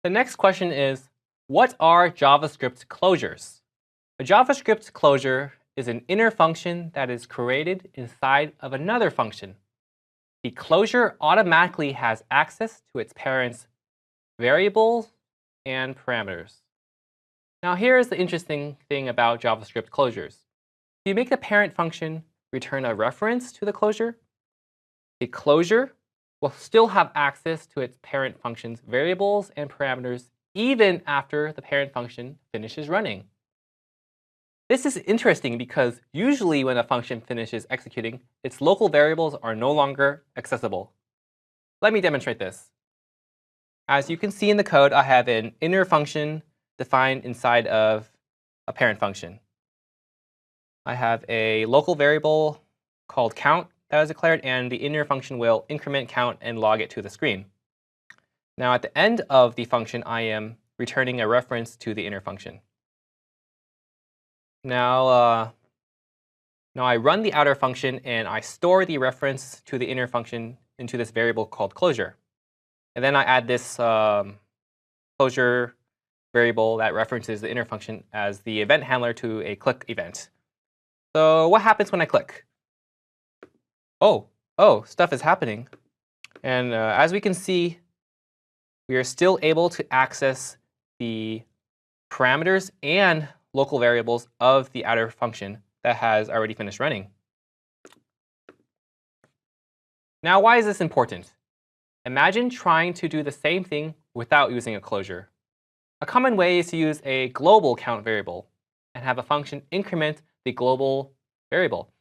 The next question is, what are JavaScript closures? A JavaScript closure is an inner function that is created inside of another function. The closure automatically has access to its parent's variables and parameters. Now here is the interesting thing about JavaScript closures. If you make the parent function return a reference to the closure will still have access to its parent function's variables and parameters even after the parent function finishes running. This is interesting because usually when a function finishes executing, its local variables are no longer accessible. Let me demonstrate this. As you can see in the code, I have an inner function defined inside of a parent function. I have a local variable called count that is declared, and the inner function will increment count and log it to the screen. Now at the end of the function, I am returning a reference to the inner function. Now I run the outer function, and I store the reference to the inner function into this variable called closure. And then I add this closure variable that references the inner function as the event handler to a click event. So what happens when I click? Oh, stuff is happening. And as we can see, we are still able to access the parameters and local variables of the outer function that has already finished running. Now, why is this important? Imagine trying to do the same thing without using a closure. A common way is to use a global count variable and have a function increment the global variable.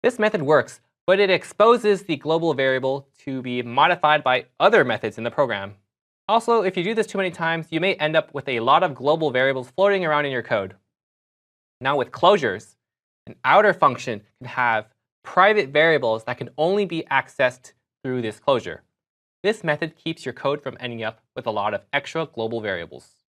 This method works, but it exposes the global variable to be modified by other methods in the program. Also, if you do this too many times, you may end up with a lot of global variables floating around in your code. Now with closures, an outer function can have private variables that can only be accessed through this closure. This method keeps your code from ending up with a lot of extra global variables.